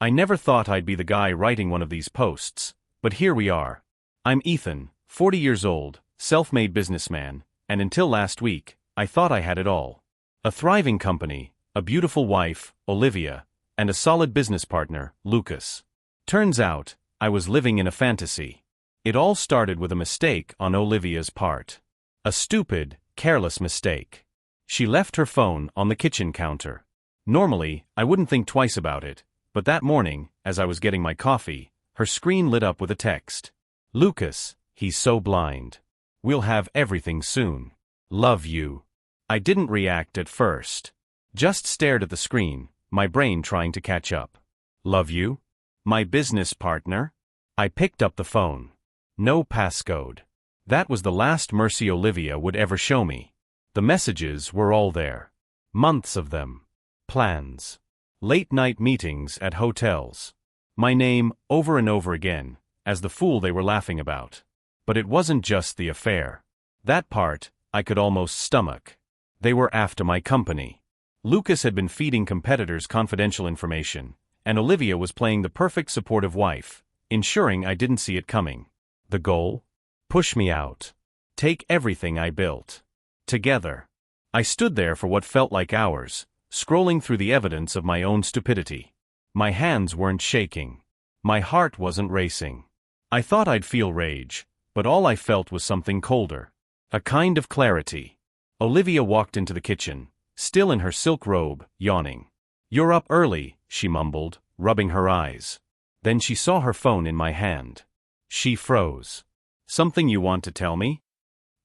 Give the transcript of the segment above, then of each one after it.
I never thought I'd be the guy writing one of these posts, but here we are. I'm Ethan, 40 years old, self-made businessman, and until last week, I thought I had it all. A thriving company, a beautiful wife, Olivia, and a solid business partner, Lucas. Turns out, I was living in a fantasy. It all started with a mistake on Olivia's part. A stupid, careless mistake. She left her phone on the kitchen counter. Normally, I wouldn't think twice about it, but that morning, as I was getting my coffee, her screen lit up with a text. Lucas, he's so blind. We'll have everything soon. Love you. I didn't react at first. Just stared at the screen, my brain trying to catch up. Love you? My business partner? I picked up the phone. No passcode. That was the last mercy Olivia would ever show me. The messages were all there. Months of them. Plans. Late-night meetings at hotels. My name over and over again, as the fool they were laughing about. But it wasn't just the affair. That part, I could almost stomach. They were after my company. Lucas had been feeding competitors confidential information, and Olivia was playing the perfect supportive wife, ensuring I didn't see it coming. The goal? Push me out. Take everything I built. Together. I stood there for what felt like hours, scrolling through the evidence of my own stupidity. My hands weren't shaking. My heart wasn't racing. I thought I'd feel rage, but all I felt was something colder. A kind of clarity. Olivia walked into the kitchen, still in her silk robe, yawning. You're up early, she mumbled, rubbing her eyes. Then she saw her phone in my hand. She froze. Something you want to tell me?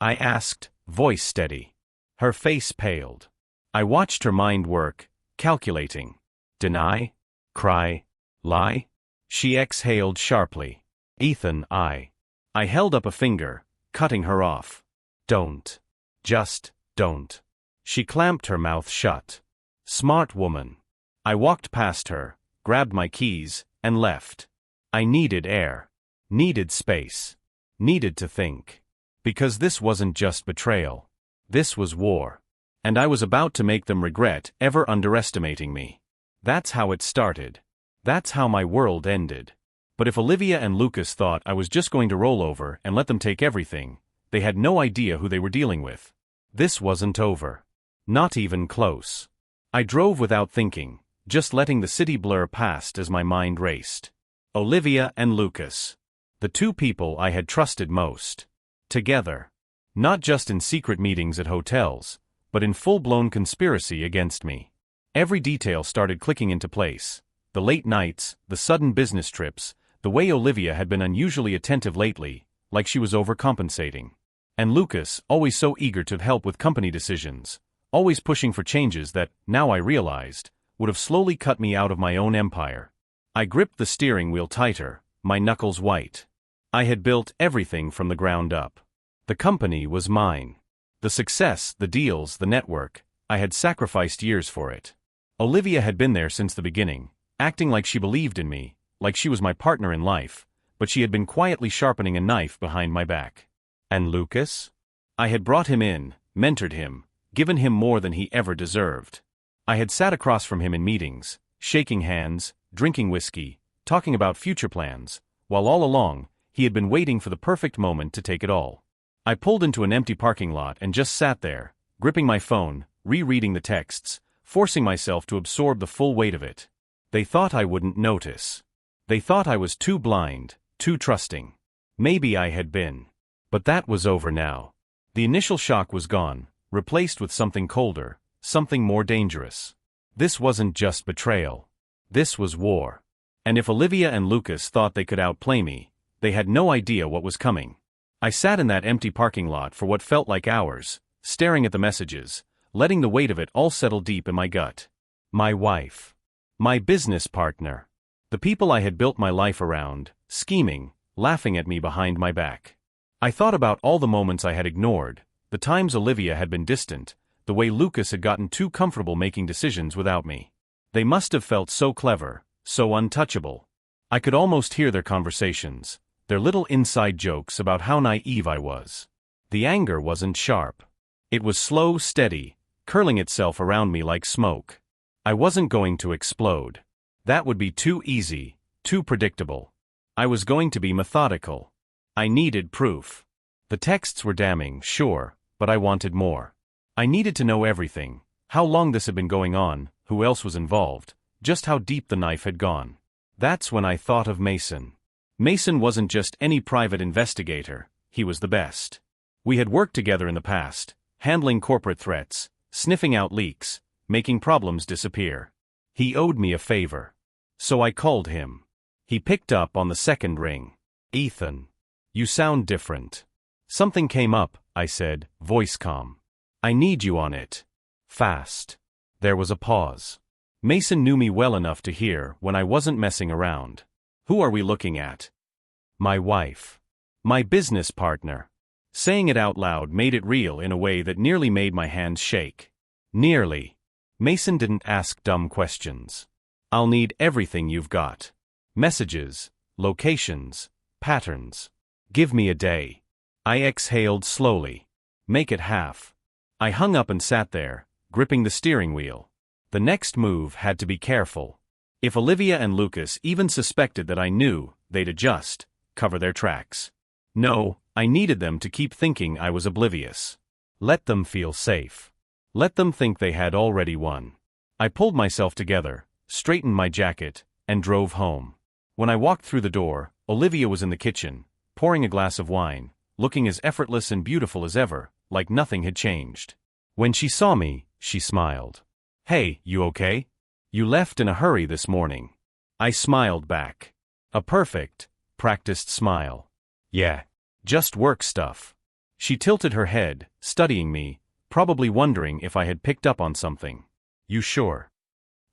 I asked, voice steady. Her face paled. I watched her mind work, calculating. Deny? Cry? Lie? She exhaled sharply. Ethan, I held up a finger, cutting her off. Don't. Just don't. She clamped her mouth shut. Smart woman. I walked past her, grabbed my keys, and left. I needed air. Needed space. Needed to think. Because this wasn't just betrayal. This was war. And I was about to make them regret ever underestimating me. That's how it started. That's how my world ended. But if Olivia and Lucas thought I was just going to roll over and let them take everything, they had no idea who they were dealing with. This wasn't over. Not even close. I drove without thinking, just letting the city blur past as my mind raced. Olivia and Lucas. The two people I had trusted most. Together. Not just in secret meetings at hotels, but in full-blown conspiracy against me. Every detail started clicking into place. The late nights, the sudden business trips, the way Olivia had been unusually attentive lately, like she was overcompensating. And Lucas, always so eager to help with company decisions, always pushing for changes that, now I realized, would have slowly cut me out of my own empire. I gripped the steering wheel tighter, my knuckles white. I had built everything from the ground up. The company was mine. The success, the deals, the network, I had sacrificed years for it. Olivia had been there since the beginning, acting like she believed in me, like she was my partner in life, but she had been quietly sharpening a knife behind my back. And Lucas? I had brought him in, mentored him, given him more than he ever deserved. I had sat across from him in meetings, shaking hands, drinking whiskey, talking about future plans, while all along, he had been waiting for the perfect moment to take it all. I pulled into an empty parking lot and just sat there, gripping my phone, rereading the texts, forcing myself to absorb the full weight of it. They thought I wouldn't notice. They thought I was too blind, too trusting. Maybe I had been. But that was over now. The initial shock was gone, replaced with something colder, something more dangerous. This wasn't just betrayal. This was war. And if Olivia and Lucas thought they could outplay me, they had no idea what was coming. I sat in that empty parking lot for what felt like hours, staring at the messages, letting the weight of it all settle deep in my gut. My wife. My business partner. The people I had built my life around, scheming, laughing at me behind my back. I thought about all the moments I had ignored, the times Olivia had been distant, the way Lucas had gotten too comfortable making decisions without me. They must have felt so clever, so untouchable. I could almost hear their conversations, their little inside jokes about how naive I was. The anger wasn't sharp. It was slow, steady, curling itself around me like smoke. I wasn't going to explode. That would be too easy, too predictable. I was going to be methodical. I needed proof. The texts were damning, sure, but I wanted more. I needed to know everything: how long this had been going on, who else was involved, just how deep the knife had gone. That's when I thought of Mason. Mason wasn't just any private investigator, he was the best. We had worked together in the past, handling corporate threats, sniffing out leaks, making problems disappear. He owed me a favor. So I called him. He picked up on the second ring. "Ethan, you sound different." "Something came up," I said, voice calm. "I need you on it. Fast." There was a pause. Mason knew me well enough to hear when I wasn't messing around. "Who are we looking at?" "My wife. My business partner." Saying it out loud made it real in a way that nearly made my hands shake. Nearly. Mason didn't ask dumb questions. "I'll need everything you've got. Messages, locations, patterns. Give me a day." I exhaled slowly. "Make it half." I hung up and sat there, gripping the steering wheel. The next move had to be careful. If Olivia and Lucas even suspected that I knew, they'd adjust, cover their tracks. No, I needed them to keep thinking I was oblivious. Let them feel safe. Let them think they had already won. I pulled myself together, straightened my jacket, and drove home. When I walked through the door, Olivia was in the kitchen, pouring a glass of wine, looking as effortless and beautiful as ever, like nothing had changed. When she saw me, she smiled. "Hey, you okay? You left in a hurry this morning." I smiled back. A perfect, practiced smile. "Yeah. Just work stuff." She tilted her head, studying me, probably wondering if I had picked up on something. "You sure?"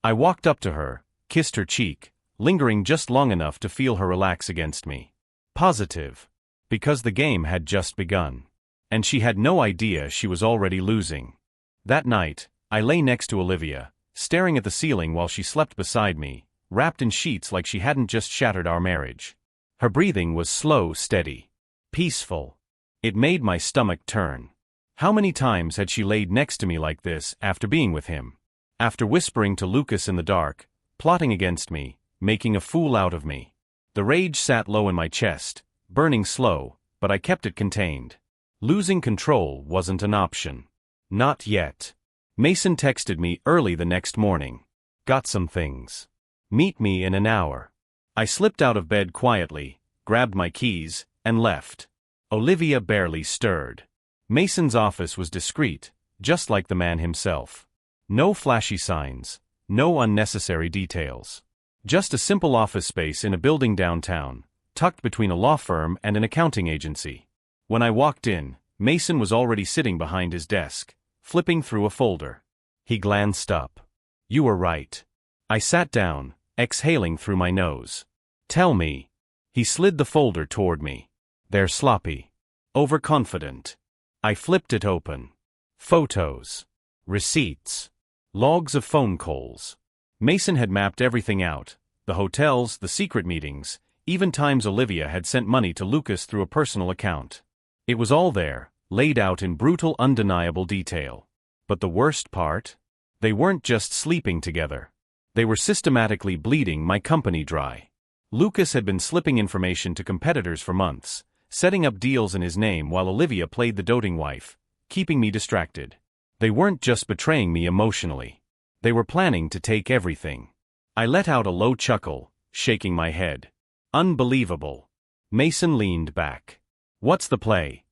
I walked up to her, kissed her cheek, lingering just long enough to feel her relax against me. Positive. Because the game had just begun. And she had no idea she was already losing. That night, I lay next to Olivia, staring at the ceiling while she slept beside me, wrapped in sheets like she hadn't just shattered our marriage. Her breathing was slow, steady. Peaceful. It made my stomach turn. How many times had she laid next to me like this after being with him? After whispering to Lucas in the dark, plotting against me, making a fool out of me. The rage sat low in my chest, burning slow, but I kept it contained. Losing control wasn't an option. Not yet. Mason texted me early the next morning. "Got some things. Meet me in an hour." I slipped out of bed quietly, grabbed my keys, and left. Olivia barely stirred. Mason's office was discreet, just like the man himself. No flashy signs, no unnecessary details. Just a simple office space in a building downtown, tucked between a law firm and an accounting agency. When I walked in, Mason was already sitting behind his desk, flipping through a folder. He glanced up. "You were right." I sat down, exhaling through my nose. "Tell me." He slid the folder toward me. "They're sloppy. Overconfident." I flipped it open. Photos. Receipts. Logs of phone calls. Mason had mapped everything out. The hotels, the secret meetings, even times Olivia had sent money to Lucas through a personal account. It was all there, laid out in brutal, undeniable detail. But the worst part? They weren't just sleeping together. They were systematically bleeding my company dry. Lucas had been slipping information to competitors for months, setting up deals in his name while Olivia played the doting wife, keeping me distracted. They weren't just betraying me emotionally. They were planning to take everything. I let out a low chuckle, shaking my head. Unbelievable. Mason leaned back. "What's the play?"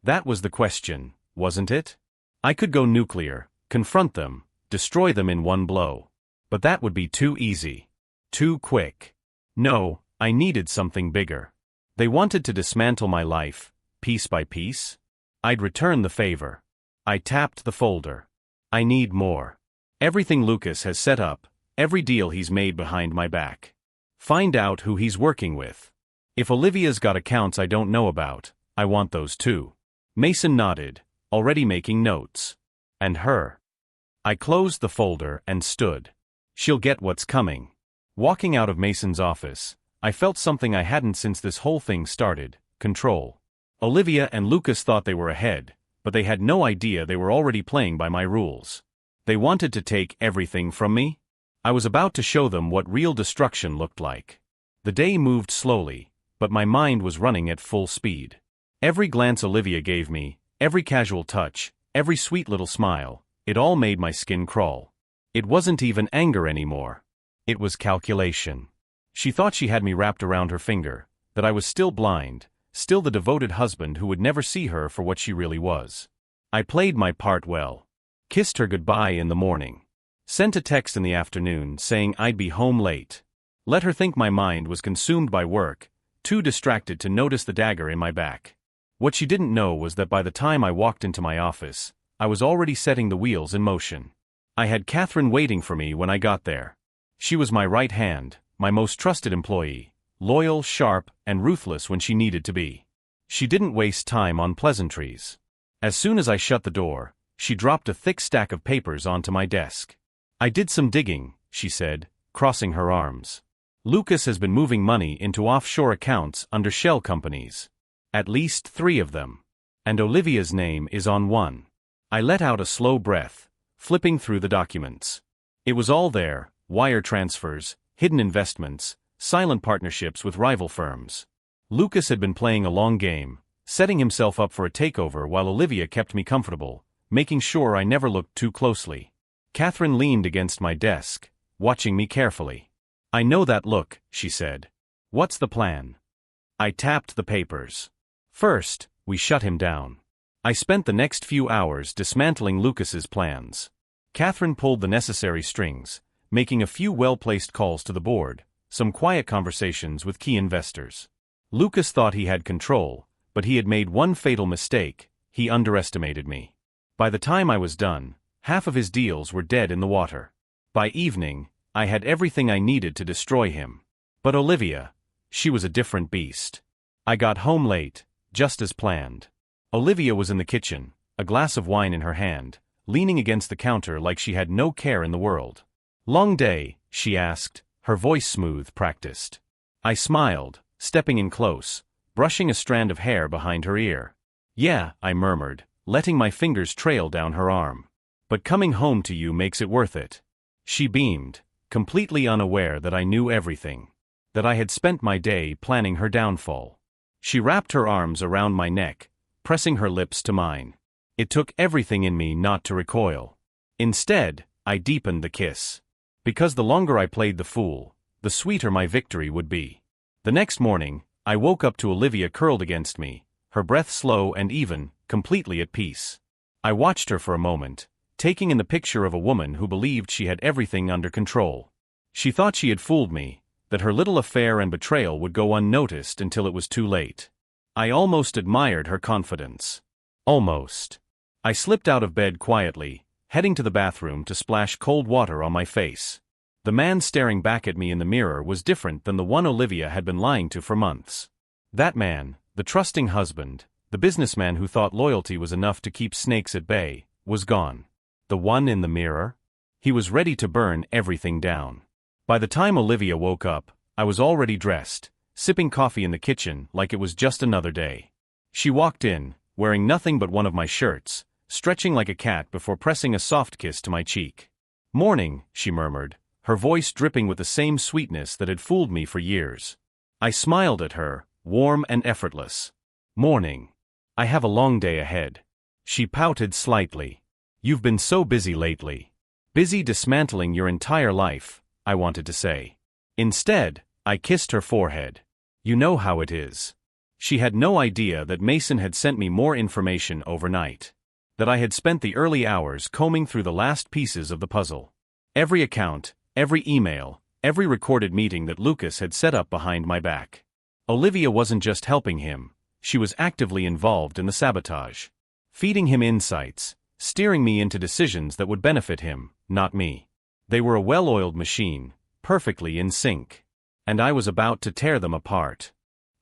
That was the question, wasn't it? I could go nuclear, confront them, destroy them in one blow. But that would be too easy. Too quick. No, I needed something bigger. They wanted to dismantle my life, piece by piece. I'd return the favor. I tapped the folder. I need more. Everything Lucas has set up, every deal he's made behind my back. Find out who he's working with. If Olivia's got accounts I don't know about, I want those too. Mason nodded, already making notes. And her. I closed the folder and stood. She'll get what's coming. Walking out of Mason's office, I felt something I hadn't since this whole thing started: control. Olivia and Lucas thought they were ahead, but they had no idea they were already playing by my rules. They wanted to take everything from me? I was about to show them what real destruction looked like. The day moved slowly, but my mind was running at full speed. Every glance Olivia gave me, every casual touch, every sweet little smile, it all made my skin crawl. It wasn't even anger anymore. It was calculation. She thought she had me wrapped around her finger, that I was still blind, still the devoted husband who would never see her for what she really was. I played my part well. Kissed her goodbye in the morning. Sent a text in the afternoon saying I'd be home late. Let her think my mind was consumed by work, too distracted to notice the dagger in my back. What she didn't know was that by the time I walked into my office, I was already setting the wheels in motion. I had Catherine waiting for me when I got there. She was my right hand, my most trusted employee, loyal, sharp, and ruthless when she needed to be. She didn't waste time on pleasantries. As soon as I shut the door, she dropped a thick stack of papers onto my desk. I did some digging, she said, crossing her arms. Lucas has been moving money into offshore accounts under shell companies. At least 3 of them. And Olivia's name is on one. I let out a slow breath, flipping through the documents. It was all there: wire transfers, hidden investments, silent partnerships with rival firms. Lucas had been playing a long game, setting himself up for a takeover while Olivia kept me comfortable, making sure I never looked too closely. Catherine leaned against my desk, watching me carefully. "I know that look," she said. "What's the plan?" I tapped the papers. First, we shut him down. I spent the next few hours dismantling Lucas's plans. Catherine pulled the necessary strings, making a few well-placed calls to the board, some quiet conversations with key investors. Lucas thought he had control, but he had made one fatal mistake: he underestimated me. By the time I was done, half of his deals were dead in the water. By evening, I had everything I needed to destroy him. But Olivia, she was a different beast. I got home late, just as planned. Olivia was in the kitchen, a glass of wine in her hand, leaning against the counter like she had no care in the world. "Long day?" she asked, her voice smooth, practiced. I smiled, stepping in close, brushing a strand of hair behind her ear. "Yeah," I murmured, letting my fingers trail down her arm. "But coming home to you makes it worth it." She beamed, completely unaware that I knew everything, that I had spent my day planning her downfall. She wrapped her arms around my neck, pressing her lips to mine. It took everything in me not to recoil. Instead, I deepened the kiss. Because the longer I played the fool, the sweeter my victory would be. The next morning, I woke up to Olivia curled against me, her breath slow and even, completely at peace. I watched her for a moment, taking in the picture of a woman who believed she had everything under control. She thought she had fooled me, that her little affair and betrayal would go unnoticed until it was too late. I almost admired her confidence. Almost. I slipped out of bed quietly, heading to the bathroom to splash cold water on my face. The man staring back at me in the mirror was different than the one Olivia had been lying to for months. That man, the trusting husband, the businessman who thought loyalty was enough to keep snakes at bay, was gone. The one in the mirror? He was ready to burn everything down. By the time Olivia woke up, I was already dressed, sipping coffee in the kitchen like it was just another day. She walked in, wearing nothing but one of my shirts, stretching like a cat before pressing a soft kiss to my cheek. "Morning," she murmured, her voice dripping with the same sweetness that had fooled me for years. I smiled at her, warm and effortless. "Morning. I have a long day ahead." She pouted slightly. "You've been so busy lately." "Busy dismantling your entire life," I wanted to say. Instead, I kissed her forehead. "You know how it is." She had no idea that Mason had sent me more information overnight. That I had spent the early hours combing through the last pieces of the puzzle. Every account, every email, every recorded meeting that Lucas had set up behind my back. Olivia wasn't just helping him, she was actively involved in the sabotage. Feeding him insights, steering me into decisions that would benefit him, not me. They were a well-oiled machine, perfectly in sync. And I was about to tear them apart.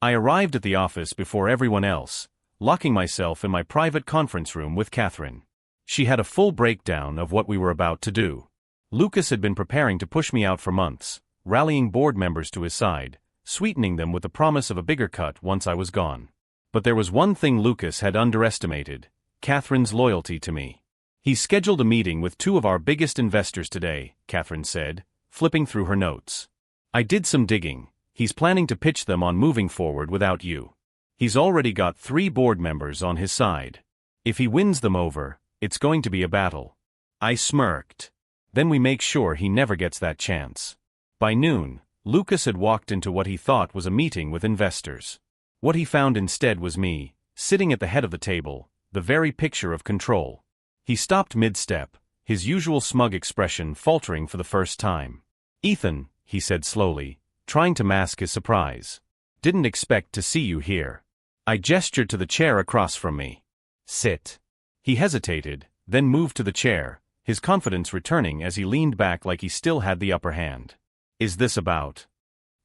I arrived at the office before everyone else, locking myself in my private conference room with Catherine. She had a full breakdown of what we were about to do. Lucas had been preparing to push me out for months, rallying board members to his side, sweetening them with the promise of a bigger cut once I was gone. But there was one thing Lucas had underestimated: Catherine's loyalty to me. "He's scheduled a meeting with 2 of our biggest investors today," Catherine said, flipping through her notes. I did some digging. He's planning to pitch them on moving forward without you. He's already got 3 board members on his side. If he wins them over, it's going to be a battle. I smirked. Then we make sure he never gets that chance. By noon, Lucas had walked into what he thought was a meeting with investors. What he found instead was me, sitting at the head of the table, the very picture of control. He stopped mid-step, his usual smug expression faltering for the first time. "Ethan," he said slowly, trying to mask his surprise. "Didn't expect to see you here." I gestured to the chair across from me. "Sit." He hesitated, then moved to the chair, his confidence returning as he leaned back like he still had the upper hand. "Is this about?"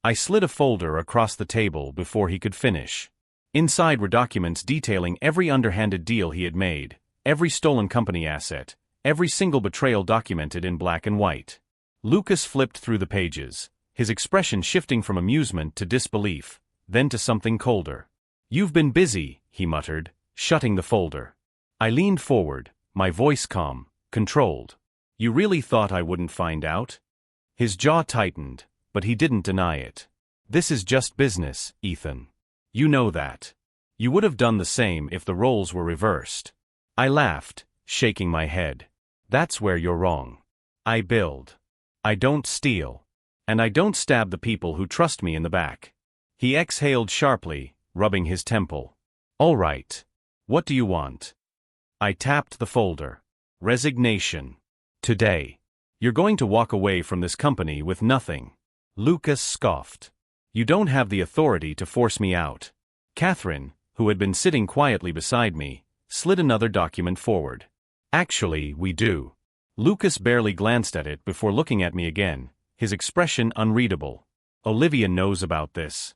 I slid a folder across the table before he could finish. Inside were documents detailing every underhanded deal he had made, every stolen company asset, every single betrayal documented in black and white. Lucas flipped through the pages, his expression shifting from amusement to disbelief, then to something colder. "You've been busy," he muttered, shutting the folder. I leaned forward, my voice calm, controlled. "You really thought I wouldn't find out?" His jaw tightened, but he didn't deny it. "This is just business, Ethan. You know that. You would have done the same if the roles were reversed." I laughed, shaking my head. "That's where you're wrong. I build. I don't steal. And I don't stab the people who trust me in the back." He exhaled sharply, rubbing his temple. "All right. What do you want?" I tapped the folder. "Resignation. Today. You're going to walk away from this company with nothing." Lucas scoffed. "You don't have the authority to force me out." Catherine, who had been sitting quietly beside me, slid another document forward. "Actually, we do." Lucas barely glanced at it before looking at me again, his expression unreadable. "Olivia knows about this."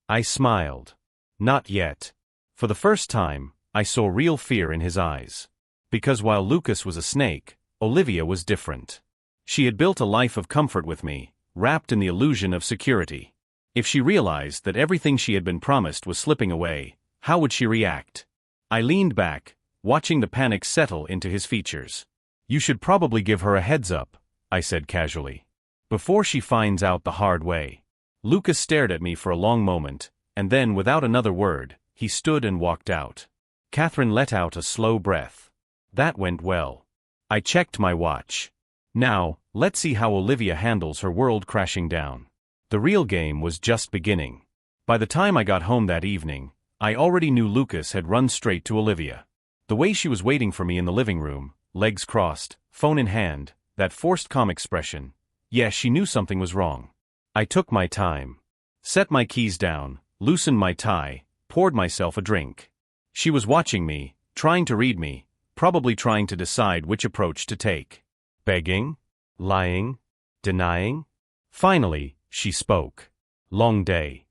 I smiled. "Not yet." For the first time, I saw real fear in his eyes. Because while Lucas was a snake, Olivia was different. She had built a life of comfort with me, wrapped in the illusion of security. If she realized that everything she had been promised was slipping away, how would she react? I leaned back, watching the panic settle into his features. "You should probably give her a heads up," I said casually. "Before she finds out the hard way." Lucas stared at me for a long moment, and then without another word, he stood and walked out. Catherine let out a slow breath. That went well. I checked my watch. Now, let's see how Olivia handles her world crashing down. The real game was just beginning. By the time I got home that evening, I already knew Lucas had run straight to Olivia. The way she was waiting for me in the living room, legs crossed, phone in hand, that forced calm expression. Yes, she knew something was wrong. I took my time. Set my keys down, loosened my tie, poured myself a drink. She was watching me, trying to read me, probably trying to decide which approach to take. Begging? Lying? Denying? Finally, she spoke. "Long day."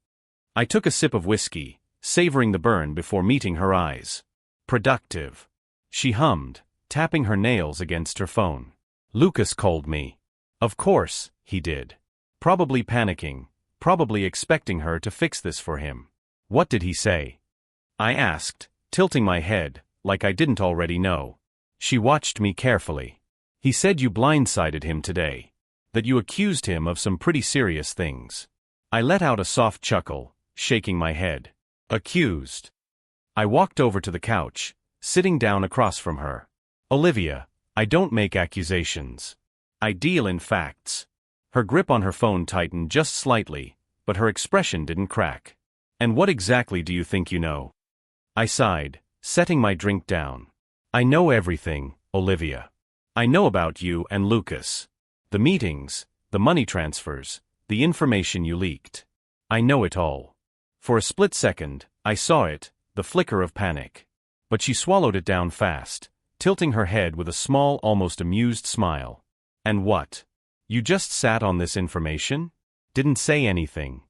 I took a sip of whiskey, savoring the burn before meeting her eyes. "Productive." She hummed, tapping her nails against her phone. "Lucas called me." Of course, he did. Probably panicking, probably expecting her to fix this for him. "What did he say?" I asked, tilting my head, like I didn't already know. She watched me carefully. "He said you blindsided him today. That you accused him of some pretty serious things." I let out a soft chuckle, shaking my head. "Accused?" I walked over to the couch, sitting down across from her. "Olivia, I don't make accusations. I deal in facts." Her grip on her phone tightened just slightly, but her expression didn't crack. "And what exactly do you think you know?" I sighed, setting my drink down. "I know everything, Olivia. I know about you and Lucas. The meetings, the money transfers, the information you leaked. I know it all." For a split second, I saw it, the flicker of panic. But she swallowed it down fast, tilting her head with a small, almost amused smile. "And what? You just sat on this information? Didn't say anything?"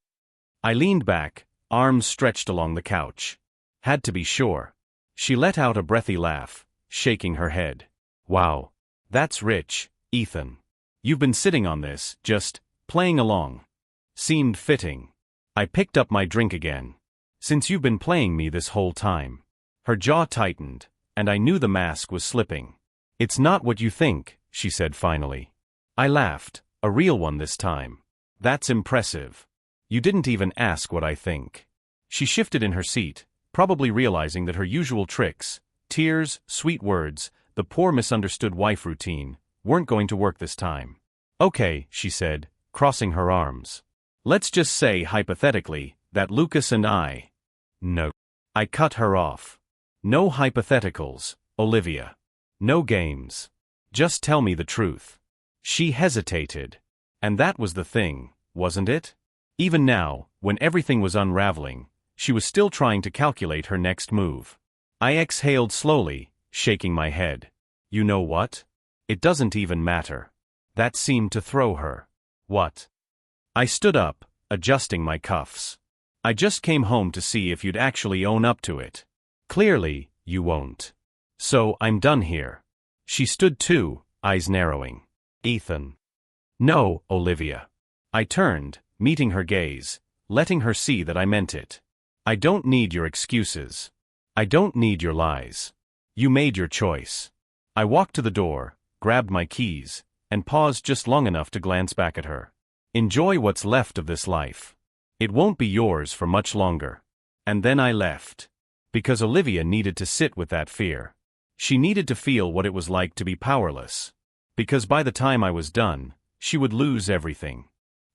I leaned back, arms stretched along the couch. "Had to be sure." She let out a breathy laugh, shaking her head. "Wow. That's rich, Ethan. You've been sitting on this, just playing along." Seemed fitting. I picked up my drink again. "Since you've been playing me this whole time." Her jaw tightened, and I knew the mask was slipping. "It's not what you think," she said finally. I laughed, A real one this time. That's impressive. You didn't even ask what I think. She shifted in her seat, probably realizing that her usual tricks, tears, sweet words, the poor misunderstood wife routine, weren't going to work this time. Okay, she said, crossing her arms. Let's just say hypothetically that Lucas and I. No. I cut her off. No hypotheticals, Olivia. No games. Just tell me the truth. She hesitated. And that was the thing, wasn't it? Even now, when everything was unraveling, she was still trying to calculate her next move. I exhaled slowly, shaking my head. You know what? It doesn't even matter. That seemed to throw her. What? I stood up, adjusting my cuffs. I just came home to see if you'd actually own up to it. Clearly, you won't. So, I'm done here. She stood too, eyes narrowing. Ethan. No, Olivia. I turned, meeting her gaze, letting her see that I meant it. I don't need your excuses. I don't need your lies. You made your choice. I walked to the door, grabbed my keys, and paused just long enough to glance back at her. Enjoy what's left of this life. It won't be yours for much longer. And then I left. Because Olivia needed to sit with that fear. She needed to feel what it was like to be powerless. Because by the time I was done, she would lose everything.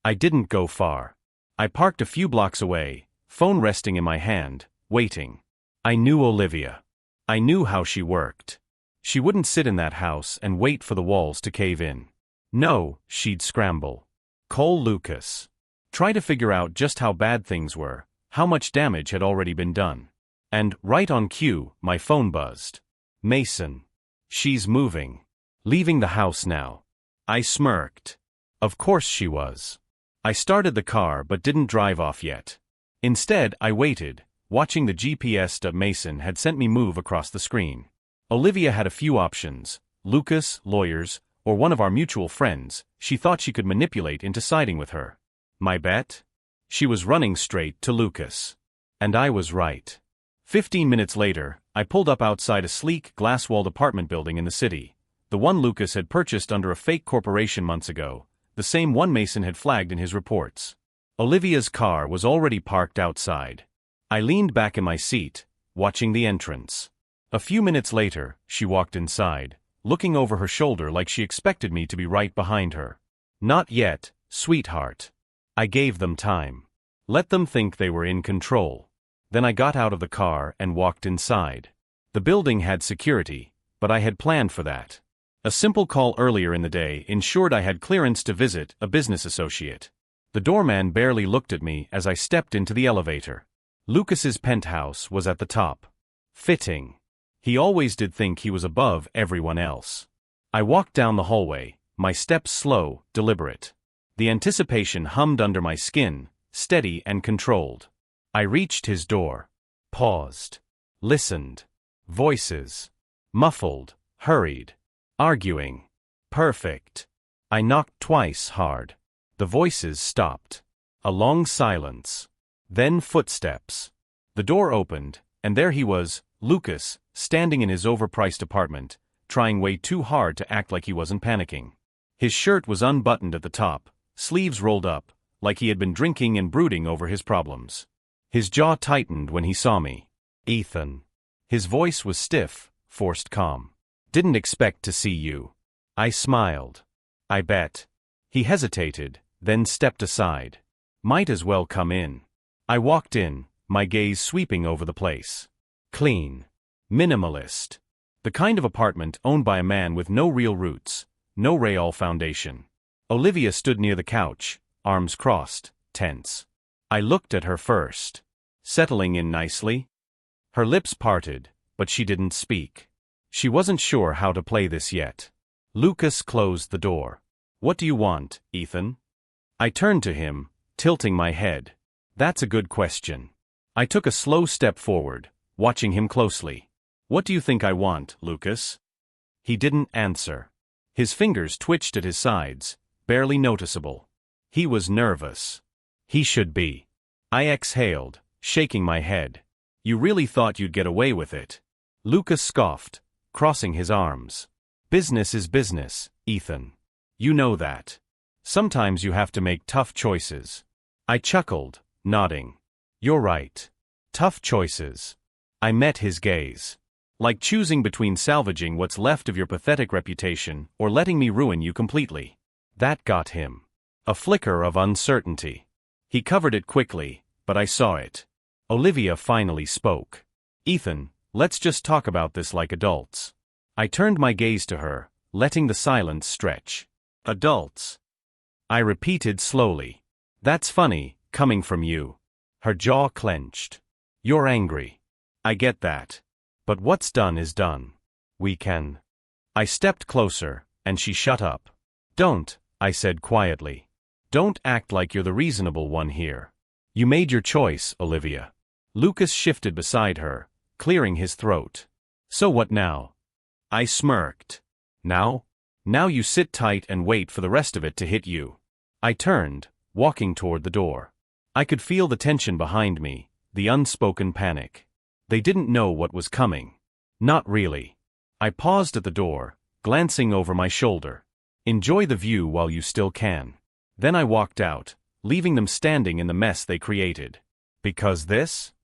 I didn't go far. I parked a few blocks away, phone resting in my hand, waiting. I knew Olivia. I knew how she worked. She wouldn't sit in that house and wait for the walls to cave in. No, she'd scramble. Call Lucas. Try to figure out just how bad things were, how much damage had already been done. And, right on cue, my phone buzzed. Mason. She's moving. Leaving the house now. I smirked. Of course she was. I started the car but didn't drive off yet. Instead, I waited, watching the GPS that Mason had sent me move across the screen. Olivia had a few options: Lucas, lawyers, or one of our mutual friends she thought she could manipulate into siding with her. My bet? She was running straight to Lucas. And I was right. 15 minutes later, I pulled up outside a sleek, glass-walled apartment building in the city, the one Lucas had purchased under a fake corporation months ago, the same one Mason had flagged in his reports. Olivia's car was already parked outside. I leaned back in my seat, watching the entrance. A few minutes later, she walked inside, looking over her shoulder like she expected me to be right behind her. Not yet, sweetheart. I gave them time. Let them think they were in control. Then I got out of the car and walked inside. The building had security, but I had planned for that. A simple call earlier in the day ensured I had clearance to visit a business associate. The doorman barely looked at me as I stepped into the elevator. Lucas's penthouse was at the top. Fitting. He always did think he was above everyone else. I walked down the hallway, my steps slow, deliberate. The anticipation hummed under my skin, steady and controlled. I reached his door. Paused. Listened. Voices. Muffled, hurried. Arguing. Perfect. I knocked twice hard. The voices stopped. A long silence. Then footsteps. The door opened, and there he was, Lucas, standing in his overpriced apartment, trying way too hard to act like he wasn't panicking. His shirt was unbuttoned at the top, sleeves rolled up, like he had been drinking and brooding over his problems. His jaw tightened when he saw me. Ethan. His voice was stiff, forced calm. Didn't expect to see you. I smiled. I bet. He hesitated, then stepped aside. Might as well come in. I walked in, my gaze sweeping over the place. Clean. Minimalist. The kind of apartment owned by a man with no real roots, no real foundation. Olivia stood near the couch, arms crossed, tense. I looked at her first. Settling in nicely? Her lips parted, but she didn't speak. She wasn't sure how to play this yet. Lucas closed the door. What do you want, Ethan? I turned to him, tilting my head. That's a good question. I took a slow step forward, watching him closely. What do you think I want, Lucas? He didn't answer. His fingers twitched at his sides, barely noticeable. He was nervous. He should be. I exhaled, shaking my head. You really thought you'd get away with it? Lucas scoffed, crossing his arms. Business is business, Ethan. You know that. Sometimes you have to make tough choices. I chuckled, nodding. You're right. Tough choices. I met his gaze. Like choosing between salvaging what's left of your pathetic reputation or letting me ruin you completely. That got him. A flicker of uncertainty. He covered it quickly, but I saw it. Olivia finally spoke. Ethan, let's just talk about this like adults. I turned my gaze to her, letting the silence stretch. Adults. I repeated slowly. That's funny, coming from you. Her jaw clenched. You're angry. I get that. But what's done is done. We can. I stepped closer, and she shut up. Don't, I said quietly. Don't act like you're the reasonable one here. You made your choice, Olivia. Lucas shifted beside her, clearing his throat. So what now? I smirked. Now? Now you sit tight and wait for the rest of it to hit you. I turned, walking toward the door. I could feel the tension behind me, the unspoken panic. They didn't know what was coming. Not really. I paused at the door, glancing over my shoulder. Enjoy the view while you still can. Then I walked out, leaving them standing in the mess they created. Because this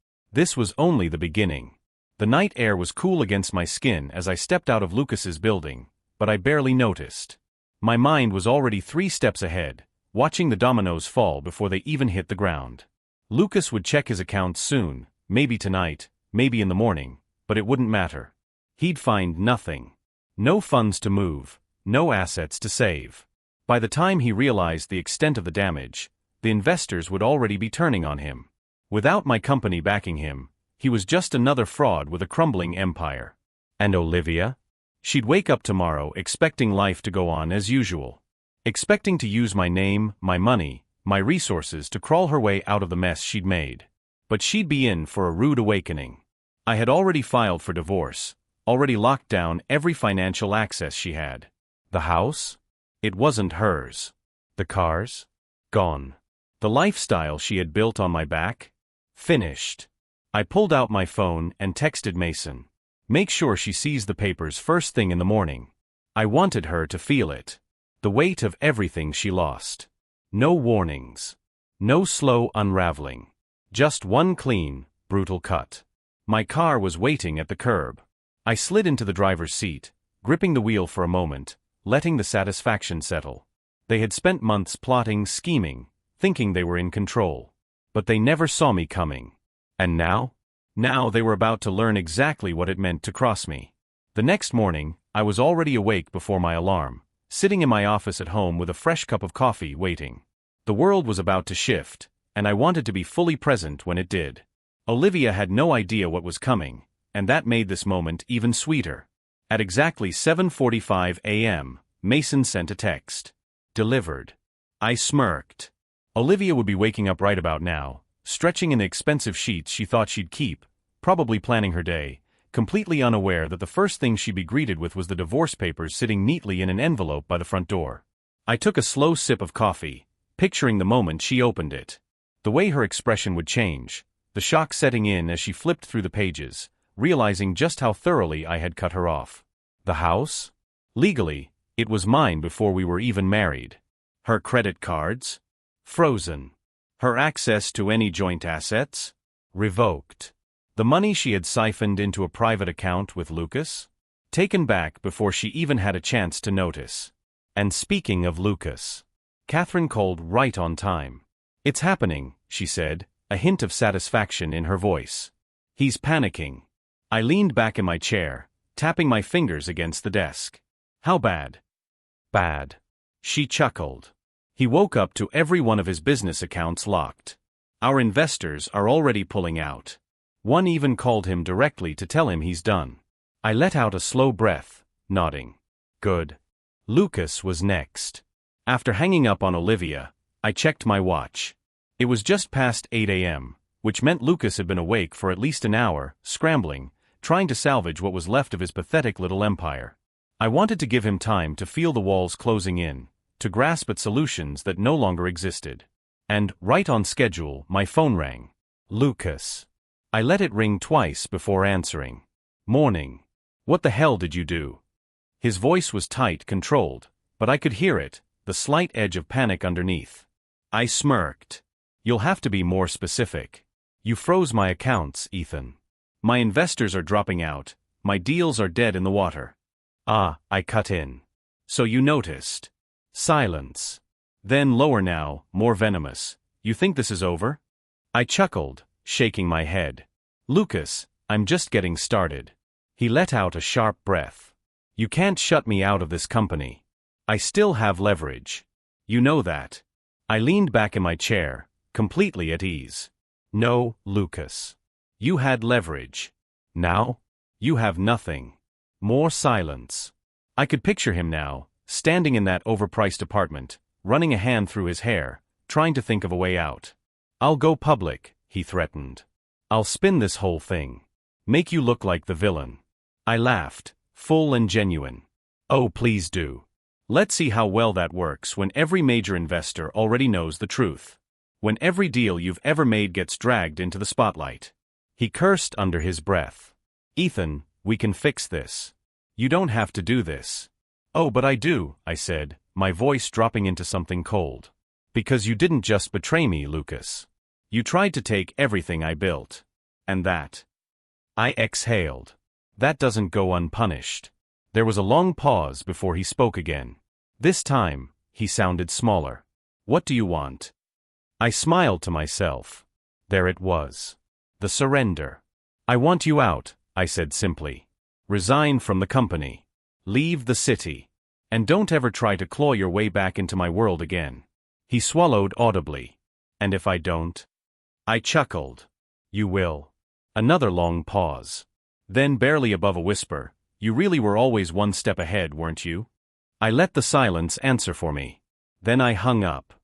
was only the beginning. The night air was cool against my skin as I stepped out of Lucas's building, but I barely noticed. My mind was already 3 steps ahead, watching the dominoes fall before they even hit the ground. Lucas would check his accounts soon, maybe tonight, maybe in the morning, but it wouldn't matter. He'd find nothing. No funds to move, no assets to save. By the time he realized the extent of the damage, the investors would already be turning on him. Without my company backing him, he was just another fraud with a crumbling empire. And Olivia? She'd wake up tomorrow expecting life to go on as usual. Expecting to use my name, my money, my resources to crawl her way out of the mess she'd made. But she'd be in for a rude awakening. I had already filed for divorce, already locked down every financial access she had. The house? It wasn't hers. The cars? Gone. The lifestyle she had built on my back? Finished. I pulled out my phone and texted Mason. Make sure she sees the papers first thing in the morning. I wanted her to feel it. The weight of everything she lost. No warnings. No slow unraveling. Just one clean, brutal cut. My car was waiting at the curb. I slid into the driver's seat, gripping the wheel for a moment, letting the satisfaction settle. They had spent months plotting, scheming, thinking they were in control. But they never saw me coming. And now? Now they were about to learn exactly what it meant to cross me. The next morning, I was already awake before my alarm, sitting in my office at home with a fresh cup of coffee waiting. The world was about to shift, and I wanted to be fully present when it did. Olivia had no idea what was coming, and that made this moment even sweeter. At exactly 7:45 a.m., Mason sent a text. Delivered. I smirked. Olivia would be waking up right about now, stretching in the expensive sheets she thought she'd keep, probably planning her day, completely unaware that the first thing she'd be greeted with was the divorce papers sitting neatly in an envelope by the front door. I took a slow sip of coffee, picturing the moment she opened it. The way her expression would change, the shock setting in as she flipped through the pages, realizing just how thoroughly I had cut her off. The house? Legally, it was mine before we were even married. Her credit cards? Frozen. Her access to any joint assets? Revoked. The money she had siphoned into a private account with Lucas? Taken back before she even had a chance to notice. And speaking of Lucas, Catherine called right on time. It's happening, she said, a hint of satisfaction in her voice. He's panicking. I leaned back in my chair, tapping my fingers against the desk. How bad? Bad. She chuckled. He woke up to every one of his business accounts locked. Our investors are already pulling out. One even called him directly to tell him he's done. I let out a slow breath, nodding. Good. Lucas was next. After hanging up on Olivia, I checked my watch. It was just past 8 a.m., which meant Lucas had been awake for at least an hour, scrambling, trying to salvage what was left of his pathetic little empire. I wanted to give him time to feel the walls closing in, to grasp at solutions that no longer existed. And, right on schedule, my phone rang. Lucas. I let it ring twice before answering. Morning. What the hell did you do? His voice was tight, controlled, but I could hear it, the slight edge of panic underneath. I smirked. You'll have to be more specific. You froze my accounts, Ethan. My investors are dropping out, my deals are dead in the water. Ah, I cut in. So you noticed. Silence. Then lower now, more venomous. You think this is over? I chuckled, shaking my head. Lucas, I'm just getting started. He let out a sharp breath. You can't shut me out of this company. I still have leverage. You know that. I leaned back in my chair, completely at ease. No, Lucas. You had leverage. Now? You have nothing. More silence. I could picture him now, standing in that overpriced apartment, running a hand through his hair, trying to think of a way out. I'll go public, he threatened. I'll spin this whole thing. Make you look like the villain. I laughed, full and genuine. Oh, please do. Let's see how well that works when every major investor already knows the truth. When every deal you've ever made gets dragged into the spotlight. He cursed under his breath. Ethan, we can fix this. You don't have to do this. Oh, but I do, I said, my voice dropping into something cold. Because you didn't just betray me, Lucas. You tried to take everything I built. And that. I exhaled. That doesn't go unpunished. There was a long pause before he spoke again. This time, he sounded smaller. What do you want? I smiled to myself. There it was. The surrender. I want you out, I said simply. Resign from the company. Leave the city. And don't ever try to claw your way back into my world again. He swallowed audibly. And if I don't? I chuckled. You will. Another long pause. Then barely above a whisper, you really were always one step ahead, weren't you? I let the silence answer for me. Then I hung up.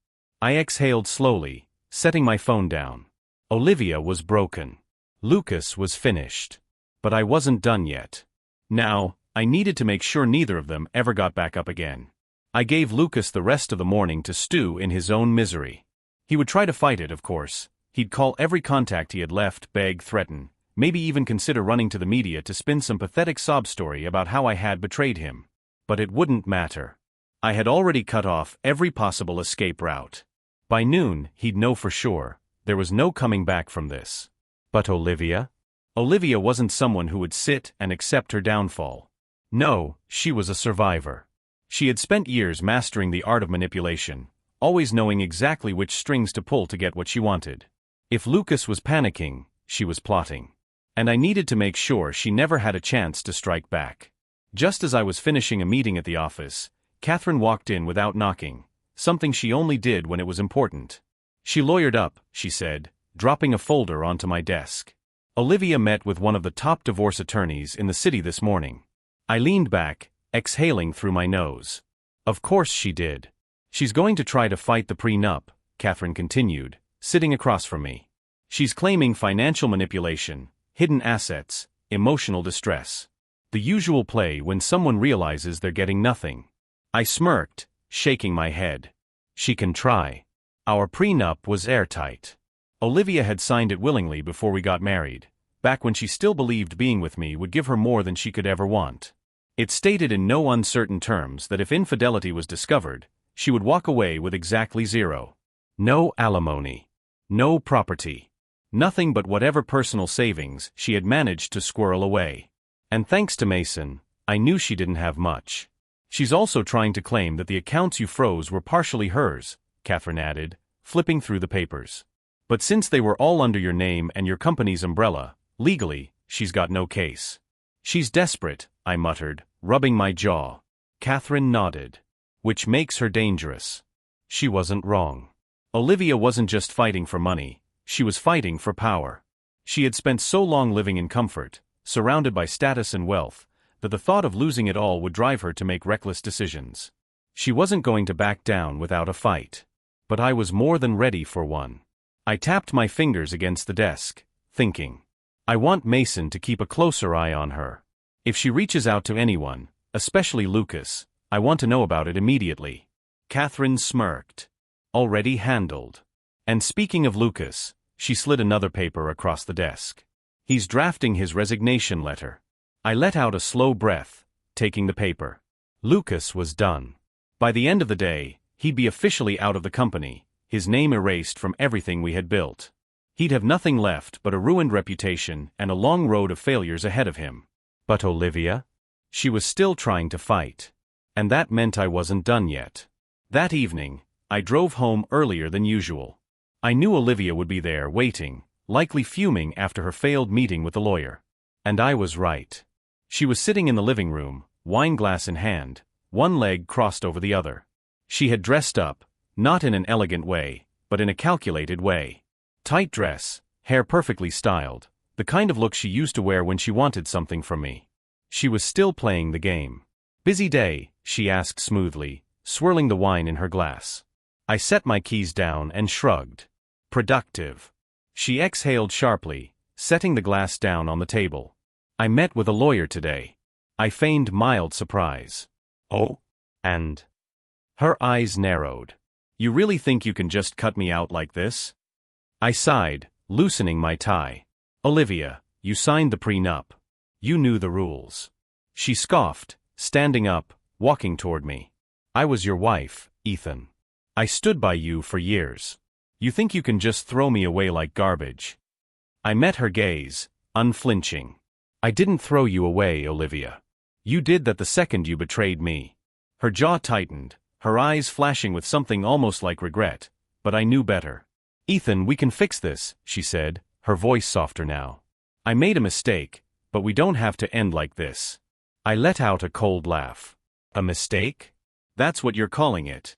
I exhaled slowly, setting my phone down. Olivia was broken. Lucas was finished. But I wasn't done yet. Now, I needed to make sure neither of them ever got back up again. I gave Lucas the rest of the morning to stew in his own misery. He would try to fight it, of course. He'd call every contact he had left, beg, threaten, maybe even consider running to the media to spin some pathetic sob story about how I had betrayed him. But it wouldn't matter. I had already cut off every possible escape route. By noon, he'd know for sure. There was no coming back from this. But Olivia? Olivia wasn't someone who would sit and accept her downfall. No, she was a survivor. She had spent years mastering the art of manipulation, always knowing exactly which strings to pull to get what she wanted. If Lucas was panicking, she was plotting. And I needed to make sure she never had a chance to strike back. Just as I was finishing a meeting at the office, Catherine walked in without knocking, something she only did when it was important. She lawyered up, she said, dropping a folder onto my desk. Olivia met with one of the top divorce attorneys in the city this morning. I leaned back, exhaling through my nose. Of course she did. She's going to try to fight the prenup, Catherine continued, sitting across from me. She's claiming financial manipulation, hidden assets, emotional distress. The usual play when someone realizes they're getting nothing. I smirked, shaking my head. She can try. Our prenup was airtight. Olivia had signed it willingly before we got married, back when she still believed being with me would give her more than she could ever want. It stated in no uncertain terms that if infidelity was discovered, she would walk away with exactly zero. No alimony. No property. Nothing but whatever personal savings she had managed to squirrel away. And thanks to Mason, I knew she didn't have much. She's also trying to claim that the accounts you froze were partially hers, Catherine added, flipping through the papers. But since they were all under your name and your company's umbrella, legally, she's got no case. She's desperate, I muttered, rubbing my jaw. Catherine nodded. Which makes her dangerous. She wasn't wrong. Olivia wasn't just fighting for money, she was fighting for power. She had spent so long living in comfort, surrounded by status and wealth, that the thought of losing it all would drive her to make reckless decisions. She wasn't going to back down without a fight. But I was more than ready for one. I tapped my fingers against the desk, thinking. I want Mason to keep a closer eye on her. If she reaches out to anyone, especially Lucas, I want to know about it immediately. Catherine smirked. Already handled. And speaking of Lucas, she slid another paper across the desk. He's drafting his resignation letter. I let out a slow breath, taking the paper. Lucas was done. By the end of the day, He'd be officially out of the company, his name erased from everything we had built. He'd have nothing left but a ruined reputation and a long road of failures ahead of him. But Olivia? She was still trying to fight. And that meant I wasn't done yet. That evening, I drove home earlier than usual. I knew Olivia would be there waiting, likely fuming after her failed meeting with the lawyer. And I was right. She was sitting in the living room, wine glass in hand, one leg crossed over the other. She had dressed up, not in an elegant way, but in a calculated way. Tight dress, hair perfectly styled, the kind of look she used to wear when she wanted something from me. She was still playing the game. "Busy day?" she asked smoothly, swirling the wine in her glass. I set my keys down and shrugged. "Productive." She exhaled sharply, setting the glass down on the table. "I met with a lawyer today." I feigned mild surprise. "Oh? And?" Her eyes narrowed. "You really think you can just cut me out like this?" I sighed, loosening my tie. "Olivia, you signed the prenup. You knew the rules." She scoffed, standing up, walking toward me. "I was your wife, Ethan. I stood by you for years. You think you can just throw me away like garbage?" I met her gaze, unflinching. "I didn't throw you away, Olivia. You did that the second you betrayed me." Her jaw tightened, her eyes flashing with something almost like regret, but I knew better. "Ethan, we can fix this," she said, her voice softer now. "I made a mistake, but we don't have to end like this." I let out a cold laugh. "A mistake? That's what you're calling it."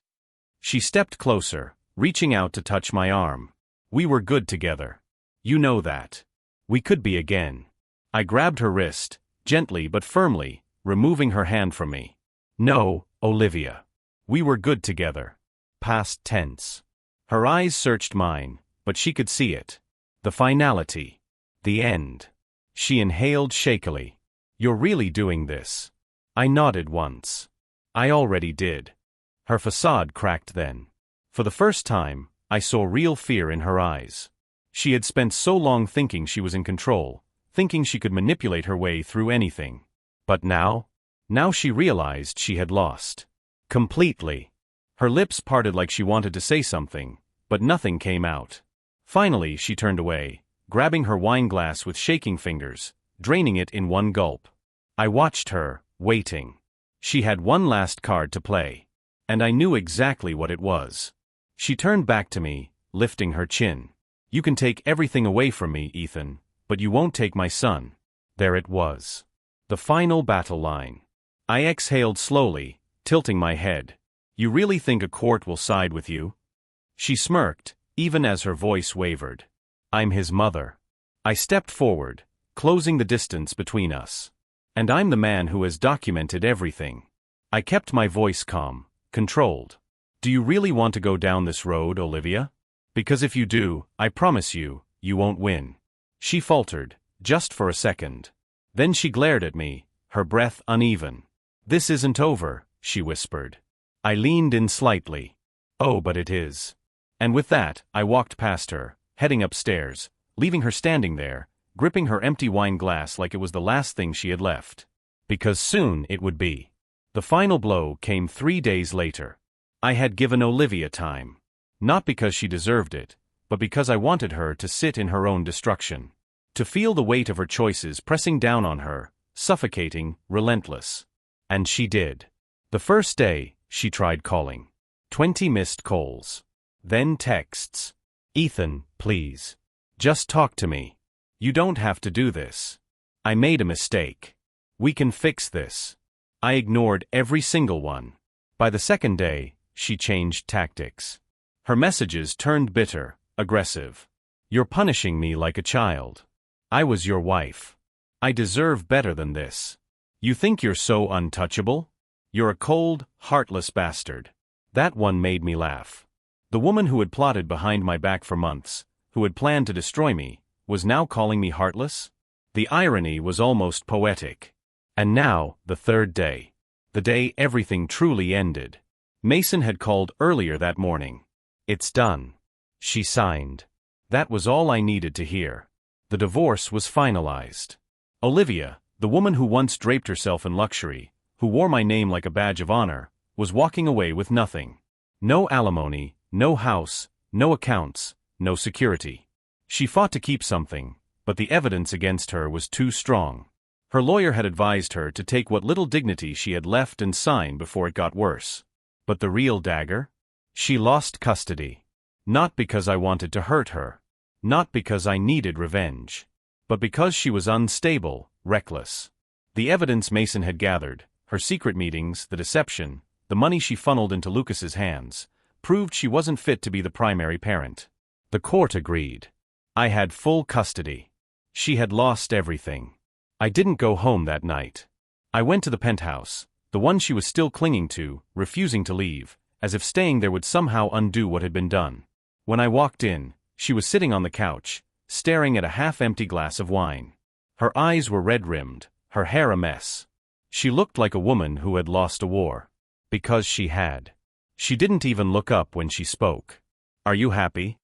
She stepped closer, reaching out to touch my arm. "We were good together. You know that. We could be again." I grabbed her wrist, gently but firmly, removing her hand from me. "No, Olivia. We were good together." Past tense. Her eyes searched mine, but she could see it. The finality. The end. She inhaled shakily. "You're really doing this?" I nodded once. "I already did." Her facade cracked then. For the first time, I saw real fear in her eyes. She had spent so long thinking she was in control, thinking she could manipulate her way through anything. But now? Now she realized she had lost. Completely. Her lips parted like she wanted to say something, but nothing came out. Finally, she turned away, grabbing her wine glass with shaking fingers, draining it in one gulp. I watched her, waiting. She had one last card to play. And I knew exactly what it was. She turned back to me, lifting her chin. "You can take everything away from me, Ethan, but you won't take my son." There it was. The final battle line. I exhaled slowly, tilting my head. "You really think a court will side with you?" She smirked, even as her voice wavered. "I'm his mother." I stepped forward, closing the distance between us. "And I'm the man who has documented everything." I kept my voice calm, controlled. "Do you really want to go down this road, Olivia? Because if you do, I promise you, you won't win." She faltered, just for a second. Then she glared at me, her breath uneven. "This isn't over," she whispered. I leaned in slightly. "Oh, but it is." And with that, I walked past her, heading upstairs, leaving her standing there, gripping her empty wine glass like it was the last thing she had left. Because soon it would be. The final blow came 3 days later. I had given Olivia time. Not because she deserved it, but because I wanted her to sit in her own destruction. To feel the weight of her choices pressing down on her, suffocating, relentless. And she did. The first day, she tried calling. 20 missed calls. Then texts. "Ethan, please. Just talk to me. You don't have to do this. I made a mistake. We can fix this." I ignored every single one. By the second day, she changed tactics. Her messages turned bitter, aggressive. "You're punishing me like a child. I was your wife. I deserve better than this. You think you're so untouchable? You're a cold, heartless bastard." That one made me laugh. The woman who had plotted behind my back for months, who had planned to destroy me, was now calling me heartless? The irony was almost poetic. And now, the third day. The day everything truly ended. Mason had called earlier that morning. "It's done." She signed. That was all I needed to hear. The divorce was finalized. Olivia, the woman who once draped herself in luxury, who wore my name like a badge of honor, was walking away with nothing. No alimony, no house, no accounts, no security. She fought to keep something, but the evidence against her was too strong. Her lawyer had advised her to take what little dignity she had left and sign before it got worse. But the real dagger? She lost custody. Not because I wanted to hurt her. Not because I needed revenge. But because she was unstable, reckless. The evidence Mason had gathered, her secret meetings, the deception, the money she funneled into Lucas's hands, proved she wasn't fit to be the primary parent. The court agreed. I had full custody. She had lost everything. I didn't go home that night. I went to the penthouse, the one she was still clinging to, refusing to leave, as if staying there would somehow undo what had been done. When I walked in, she was sitting on the couch, staring at a half-empty glass of wine. Her eyes were red-rimmed, her hair a mess. She looked like a woman who had lost a war. Because she had. She didn't even look up when she spoke. Are you happy?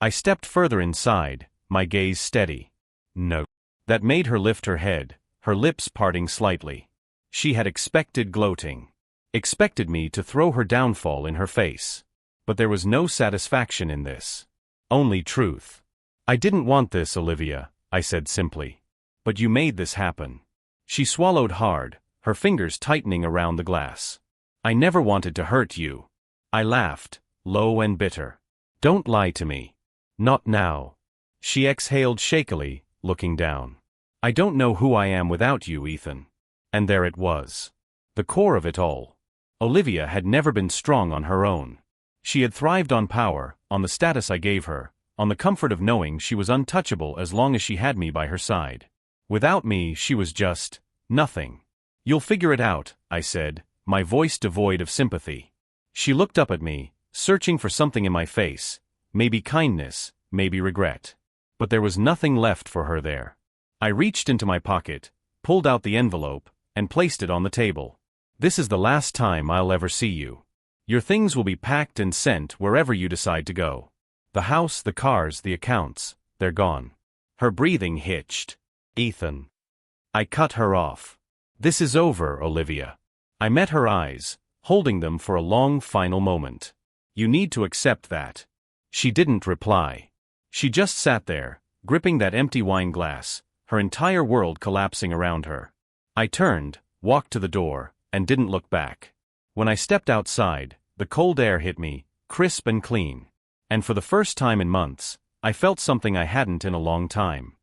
I stepped further inside, my gaze steady. No. That made her lift her head, her lips parting slightly. She had expected gloating. Expected me to throw her downfall in her face. But there was no satisfaction in this. Only truth. I didn't want this, Olivia, I said simply. But you made this happen. She swallowed hard, her fingers tightening around the glass. I never wanted to hurt you. I laughed, low and bitter. Don't lie to me. Not now. She exhaled shakily, looking down. I don't know who I am without you, Ethan. And there it was. The core of it all. Olivia had never been strong on her own. She had thrived on power, on the status I gave her, on the comfort of knowing she was untouchable as long as she had me by her side. Without me, she was just nothing. You'll figure it out, I said, my voice devoid of sympathy. She looked up at me, searching for something in my face, maybe kindness, maybe regret. But there was nothing left for her there. I reached into my pocket, pulled out the envelope, and placed it on the table. This is the last time I'll ever see you. Your things will be packed and sent wherever you decide to go. The house, the cars, the accounts, they're gone. Her breathing hitched. Ethan. I cut her off. This is over, Olivia. I met her eyes, holding them for a long final moment. You need to accept that. She didn't reply. She just sat there, gripping that empty wine glass, her entire world collapsing around her. I turned, walked to the door, and didn't look back. When I stepped outside, the cold air hit me, crisp and clean. And for the first time in months, I felt something I hadn't in a long time.